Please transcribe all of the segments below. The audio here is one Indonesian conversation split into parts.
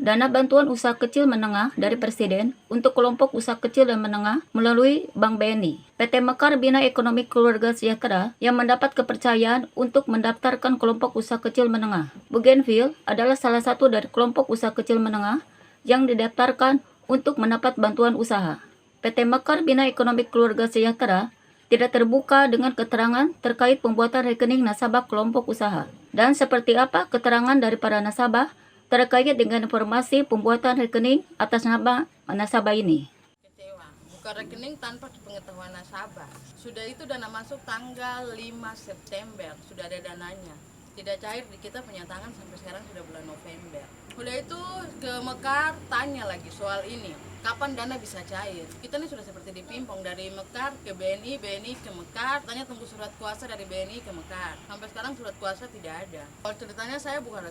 dana bantuan usaha kecil menengah dari Presiden untuk kelompok usaha kecil dan menengah melalui Bank BNI. PT Mekar Bina Ekonomi Keluarga Sejahtera yang mendapat kepercayaan untuk mendaftarkan kelompok usaha kecil menengah. Bougainville adalah salah satu dari kelompok usaha kecil menengah yang didaftarkan untuk mendapat bantuan usaha. PT Mekar Bina Ekonomi Keluarga Sejahtera tidak terbuka dengan keterangan terkait pembuatan rekening nasabah kelompok usaha. Dan seperti apa keterangan dari para nasabah terkait dengan informasi pembuatan rekening atas nama nasabah ini. Kecewa, buka rekening tanpa pengetahuan nasabah. Sudah itu dana masuk tanggal 5 September, sudah ada dananya. Tidak cair, kita punya tangan sampai sekarang sudah bulan November. Udah itu ke Mekar tanya lagi soal ini, kapan dana bisa cair. Kita nih sudah seperti dipimpong dari Mekar ke BNI, BNI ke Mekar, tanya tunggu surat kuasa dari BNI ke Mekar. Sampai sekarang surat kuasa tidak ada. Kalau ceritanya saya buka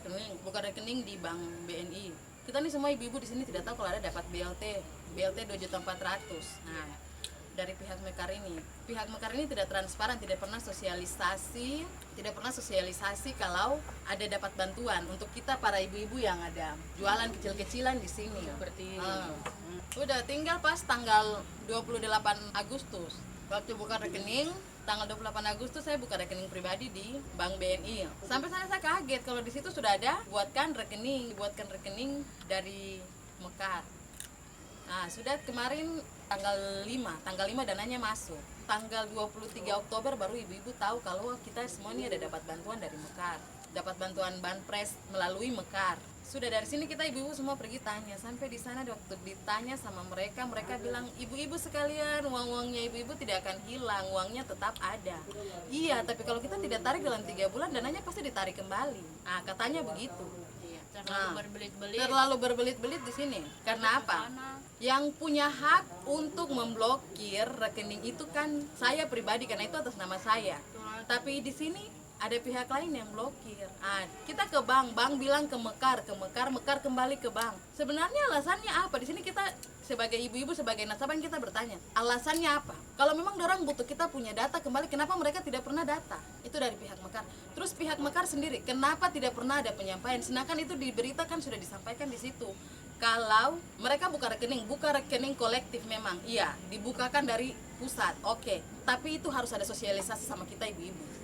rekening di Bank BNI. Kita nih semua ibu-ibu di sini tidak tahu kalau ada dapat BLT 2.400.000. Nah, dari pihak Mekar ini tidak transparan, tidak pernah sosialisasi kalau ada dapat bantuan untuk kita para ibu-ibu yang ada jualan kecil-kecilan di sini seperti udah tinggal pas tanggal 28 Agustus waktu buka rekening. Tanggal 28 Agustus saya buka rekening pribadi di Bank BNI. Sampai sana saya kaget kalau di situ sudah ada dibuatkan rekening dari Mekar. Nah, sudah kemarin tanggal 5 dananya masuk. Tanggal 23 Oktober baru ibu-ibu tahu kalau kita semua ini ada dapat bantuan dari Mekar. Dapat bantuan banpres melalui Mekar. Sudah dari sini kita ibu-ibu semua pergi tanya. Sampai di sana waktu ditanya sama mereka bilang, "Ibu-ibu sekalian, uang-uangnya ibu-ibu tidak akan hilang, uangnya tetap ada." Iya, tapi kalau kita tidak tarik dalam 3 bulan, dananya pasti ditarik kembali. Nah, katanya begitu. Terlalu berbelit-belit di sini. Karena apa? Yang punya hak untuk memblokir rekening itu kan saya pribadi karena itu atas nama saya. Tapi di sini ada pihak lain yang blokir. Kita ke bank bilang ke Mekar kembali ke bank. Sebenarnya alasannya apa? Di sini kita sebagai ibu-ibu, sebagai nasabah kita bertanya, alasannya apa? Kalau memang orang butuh kita punya data kembali, kenapa mereka tidak pernah data? Itu dari pihak Mekar. Terus pihak Mekar sendiri, kenapa tidak pernah ada penyampaian? Sedangkan itu diberitakan sudah disampaikan di situ. Kalau mereka buka rekening kolektif memang, iya, dibukakan dari pusat, oke. Tapi itu harus ada sosialisasi sama kita ibu-ibu.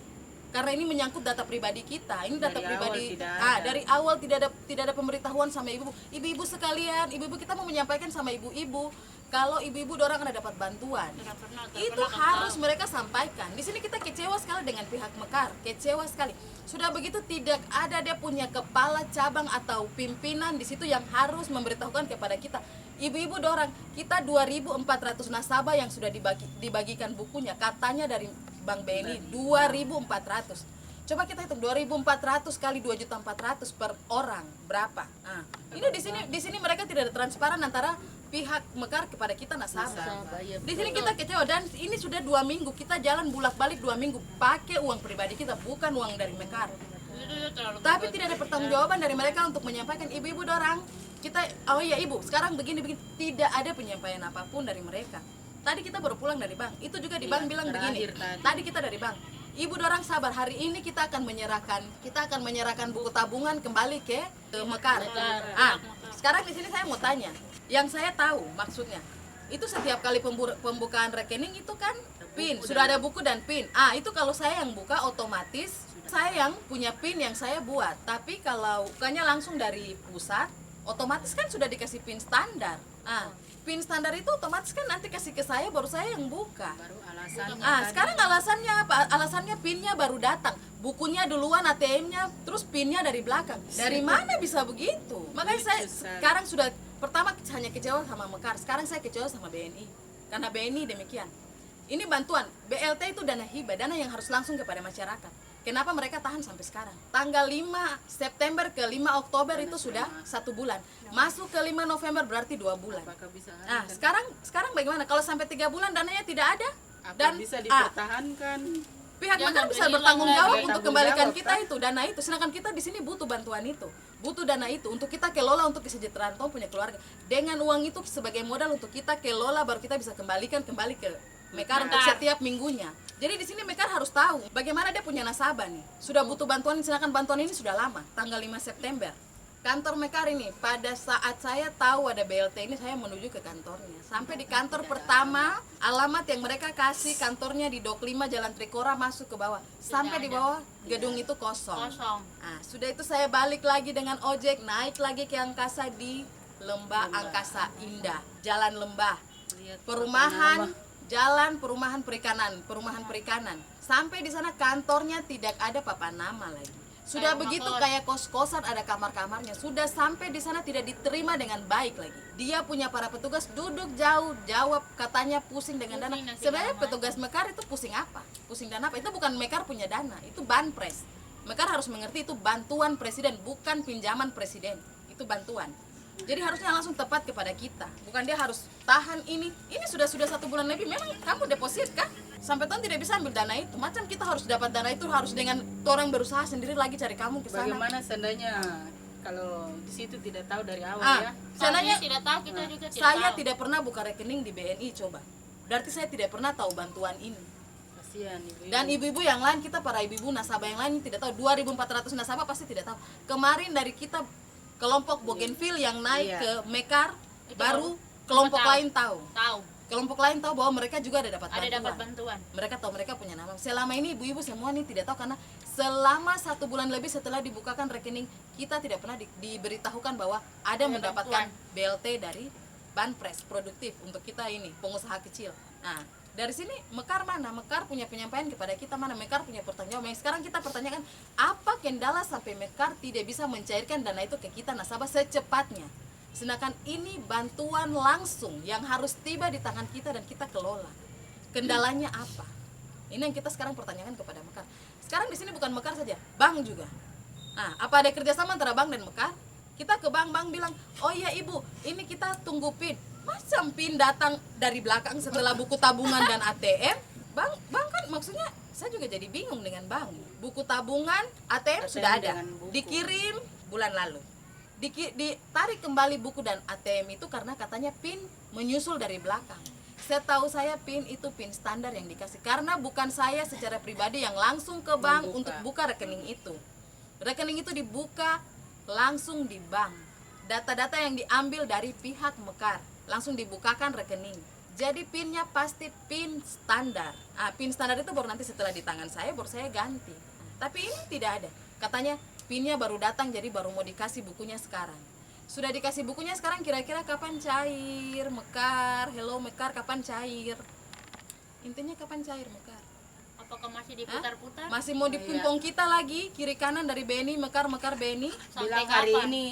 Karena ini menyangkut data pribadi kita. Ini data pribadi. Dari awal tidak ada pemberitahuan sama ibu-ibu sekalian. Ibu-ibu kita mau menyampaikan sama ibu-ibu kalau ibu-ibu dorang ada dapat bantuan. Itu harus mereka sampaikan. Di sini kita kecewa sekali dengan pihak Mekar. Kecewa sekali. Sudah begitu tidak ada dia punya kepala cabang atau pimpinan di situ yang harus memberitahukan kepada kita. Ibu-ibu dorang, kita 2.400 nasabah yang sudah dibagikan bukunya. Katanya dari Bank BNI 2.400. Coba kita hitung 2.400 kali 2.400.000 per orang berapa? Ini di sini mereka tidak ada transparan antara pihak Mekar kepada kita nasabah. Di sini kita kecewa dan ini sudah 2 minggu kita jalan bolak-balik 2 minggu pakai uang pribadi kita bukan uang dari Mekar. Tapi tidak ada pertanggungjawaban dari mereka untuk menyampaikan ibu-ibu dorang. Kita ibu sekarang begini tidak ada penyampaian apapun dari mereka. Tadi kita baru pulang dari bank, itu juga di bank bilang begini. Tadi kita dari bank, ibu dorang sabar, hari ini kita akan menyerahkan buku tabungan kembali ke Mekar. Sekarang di sini saya mau tanya, yang saya tahu maksudnya, itu setiap kali pembukaan rekening itu kan PIN, sudah ada buku dan PIN. Itu kalau saya yang buka otomatis saya yang punya PIN yang saya buat. Tapi kalau bukannya langsung dari pusat, otomatis kan sudah dikasih PIN standar. PIN standar itu otomatis kan nanti kasih ke saya baru saya yang buka. Sekarang alasannya apa? Alasannya PIN-nya baru datang, bukunya duluan, ATM-nya, terus PIN-nya dari belakang. Dari mana bisa begitu? Makanya saya sekarang sudah pertama hanya kecewa sama Mekar, sekarang saya kecewa sama BNI. Karena BNI demikian. Ini bantuan, BLT itu dana hibah, dana yang harus langsung kepada masyarakat. Kenapa mereka tahan sampai sekarang? Tanggal 5 September ke 5 Oktober itu sudah 1 bulan. Masuk ke 5 November berarti 2 bulan. Sekarang bagaimana? Kalau sampai 3 bulan dananya tidak ada? Dan bisa dipertahankan? Pihak Mekar bisa bertanggung jawab untuk kembalikan kita itu dana itu. Sedangkan kita di sini butuh bantuan itu, butuh dana itu untuk kita kelola untuk kesejahteraan punya keluarga. Dengan uang itu sebagai modal untuk kita kelola baru kita bisa kembali ke Mekar untuk setiap minggunya. Jadi di sini Mekar harus tahu bagaimana dia punya nasabah nih. Sudah butuh bantuan, sedangkan bantuan ini sudah lama, tanggal 5 September. Kantor Mekar ini, pada saat saya tahu ada BLT ini, saya menuju ke kantornya. Sampai di kantor pertama, alamat yang mereka kasih kantornya di Dok 5 Jalan Trikora, masuk ke bawah. Sampai di bawah gedung itu kosong. Nah, sudah itu saya balik lagi dengan ojek, naik lagi ke angkasa di Lembah Angkasa Indah, Jalan Lembah. Perumahan jalan perumahan perikanan. Sampai di sana kantornya tidak ada papan nama lagi. Sudah begitu kayak kos-kosan, ada kamar-kamarnya. Sudah sampai di sana tidak diterima dengan baik lagi. Dia punya para petugas duduk jauh, jawab katanya pusing dengan dana. Sebenarnya petugas Mekar itu pusing apa? Pusing dana apa? Itu bukan Mekar punya dana, itu banpres. Mekar harus mengerti itu bantuan presiden, bukan pinjaman presiden. Itu bantuan. Jadi harusnya langsung tepat kepada kita. Bukan dia harus tahan ini. Ini sudah 1 bulan lebih. Memang kamu deposit kah? Sampai tahun tidak bisa ambil dana itu. Macam kita harus dapat dana itu harus dengan orang berusaha sendiri lagi cari kamu ke sana. Bagaimana seandainya kalau di situ tidak tahu dari awal ya? Seandainya tidak tahu, kita juga saya tidak pernah buka rekening di BNI, coba. Berarti saya tidak pernah tahu bantuan ini. Kasihan ibu-ibu. Dan ibu-ibu yang lain, kita para ibu-ibu nasabah yang lain tidak tahu. 2.400 nasabah pasti tidak tahu. Kemarin dari kita kelompok Bougainville yang naik ke Mekar, baru kelompok lain tahu. Kelompok lain tahu bahwa mereka juga ada dapat bantuan. Mereka tahu, mereka punya nama. Selama ini ibu-ibu semua nih tidak tahu, karena selama 1 bulan lebih setelah dibukakan rekening, kita tidak pernah diberitahukan bahwa ada mendapatkan BLT dari Banpres produktif untuk kita ini pengusaha kecil. Nah, dari sini Mekar mana? Mekar punya penyampaian kepada kita mana? Mekar punya pertanyaannya. Sekarang kita pertanyakan, apa kendala sampai Mekar tidak bisa mencairkan dana itu ke kita nasabah secepatnya? Sedangkan ini bantuan langsung yang harus tiba di tangan kita dan kita kelola. Kendalanya apa? Ini yang kita sekarang pertanyakan kepada Mekar. Sekarang di sini bukan Mekar saja, bank juga. Nah, apa ada kerjasama antara bank dan Mekar? Kita ke bank bilang, oh iya ibu, ini kita tunggu PIN. Masa PIN datang dari belakang setelah buku tabungan dan ATM? Bank kan maksudnya, saya juga jadi bingung dengan bank. Buku tabungan, ATM sudah ada, dikirim bulan lalu. Ditarik kembali buku dan ATM itu karena katanya PIN menyusul dari belakang. Setahu saya PIN itu PIN standar yang dikasih, karena bukan saya secara pribadi yang langsung ke bank untuk buka rekening itu. Rekening itu dibuka langsung di bank. Data-data yang diambil dari pihak Mekar langsung dibukakan rekening. Jadi PIN-nya pasti PIN standar. PIN standar itu baru nanti setelah di tangan saya baru saya ganti. Tapi ini tidak ada. Katanya PIN-nya baru datang, jadi baru mau dikasih bukunya sekarang. Sudah dikasih bukunya sekarang, kira-kira kapan cair Mekar? Hello Mekar, kapan cair? Intinya kapan cair Mekar? Apakah masih diputar-putar? Masih mau dipingpong kita lagi kiri kanan dari BNI, Mekar BNI? Bilang hari ini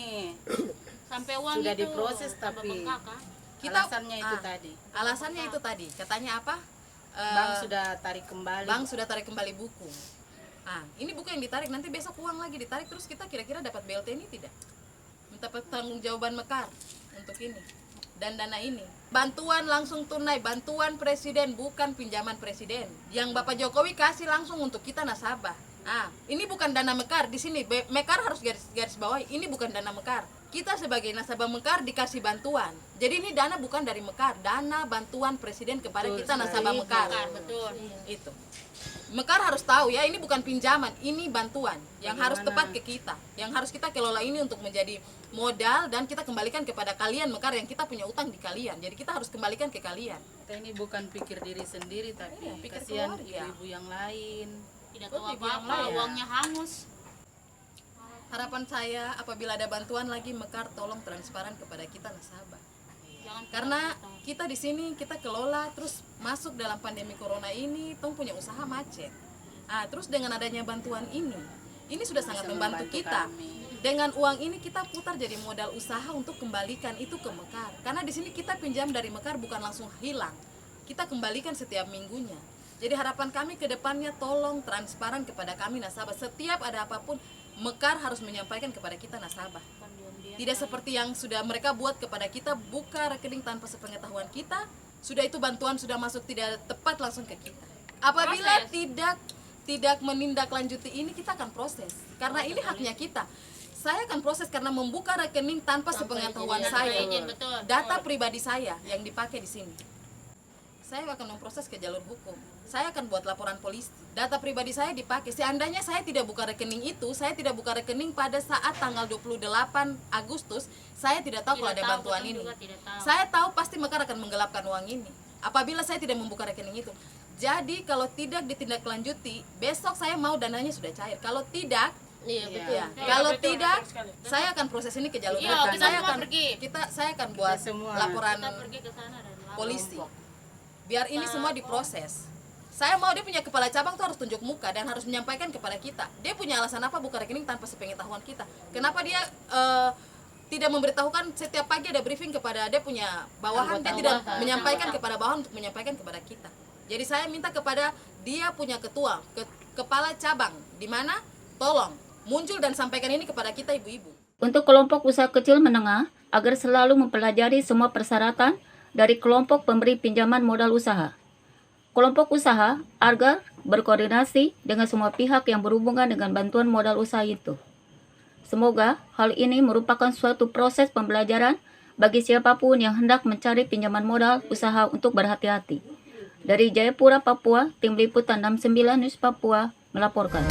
sampai uang sudah itu diproses, tapi kita alasannya itu tadi. Alasannya itu tadi. Katanya apa? Bank sudah tarik kembali. Bank sudah tarik kembali buku. Ini buku yang ditarik, nanti besok uang lagi ditarik, terus kita kira-kira dapat BLT ini tidak? Mendapat tanggung-jawaban Mekar untuk ini dan dana ini. Bantuan langsung tunai, bantuan presiden, bukan pinjaman presiden. Yang Bapak Jokowi kasih langsung untuk kita nasabah. Ini bukan dana Mekar. Di sini Mekar harus garis bawahi, ini bukan dana Mekar. Kita sebagai nasabah Mekar dikasih bantuan. Jadi ini dana bukan dari Mekar, dana bantuan presiden kepada kita nasabah Mekar. Betul. Itu. Mekar harus tahu ya, ini bukan pinjaman, ini bantuan yang harus tepat ke kita, yang harus kita kelola ini untuk menjadi modal dan kita kembalikan kepada kalian Mekar, yang kita punya utang di kalian. Jadi kita harus kembalikan ke kalian. Kita ini bukan pikir diri sendiri, tapi pikir kasihan keluarga. ibu-ibu yang lain. Tidak tahu Ibu yang apa-apa, lain. uangnya hangus. Harapan saya apabila ada bantuan lagi Mekar tolong transparan kepada kita nasabah. Karena kita di sini kita kelola, terus masuk dalam pandemi corona ini, tong punya usaha macet. Terus dengan adanya bantuan ini sudah sangat membantu kita. Kami. Dengan uang ini kita putar jadi modal usaha untuk kembalikan itu ke Mekar. Karena di sini kita pinjam dari Mekar bukan langsung hilang, kita kembalikan setiap minggunya. Jadi harapan kami ke depannya tolong transparan kepada kami nasabah. Setiap ada apapun Mekar harus menyampaikan kepada kita nasabah. Tidak seperti yang sudah mereka buat kepada kita, buka rekening tanpa sepengetahuan kita, sudah itu bantuan sudah masuk tidak tepat langsung ke kita. Apabila tidak menindaklanjuti ini, kita akan proses. Karena ini haknya kita. Saya akan proses karena membuka rekening tanpa sepengetahuan saya. Data pribadi saya yang dipakai di sini. saya akan memproses ke jalur hukum. Saya akan buat laporan polisi. Data pribadi saya dipakai. Seandainya saya tidak buka rekening itu, saya tidak buka rekening pada saat tanggal 28 Agustus, saya tidak tahu kalau ada bantuan ini. Saya tahu pasti Mekar akan menggelapkan uang ini apabila saya tidak membuka rekening itu. Jadi kalau tidak ditindaklanjuti, besok saya mau dananya sudah cair. Kalau tidak, Iya, betul. ya, kalau tidak, saya akan proses ini ke jalur Iya, hukum. kita Saya semua akan pergi. saya akan buat semua. laporan Pergi ke sana dan lapor. polisi. Biar ini semua diproses. Saya mau dia punya kepala cabang tuh harus tunjuk muka dan harus menyampaikan kepada kita. Dia punya alasan apa buka rekening tanpa sepengetahuan kita? Kenapa dia tidak memberitahukan setiap pagi ada briefing kepada dia punya bawahan, dia tidak menyampaikan kepada bawahan untuk menyampaikan kepada kita. Jadi saya minta kepada dia punya ketua, kepala cabang, di mana tolong muncul dan sampaikan ini kepada kita ibu-ibu. Untuk kelompok usaha kecil menengah, agar selalu mempelajari semua persyaratan dari kelompok pemberi pinjaman modal usaha. Kelompok usaha agar berkoordinasi dengan semua pihak yang berhubungan dengan bantuan modal usaha itu. Semoga hal ini merupakan suatu proses pembelajaran bagi siapapun yang hendak mencari pinjaman modal usaha untuk berhati-hati. Dari Jayapura, Papua, Tim Liputan 69 News Papua melaporkan.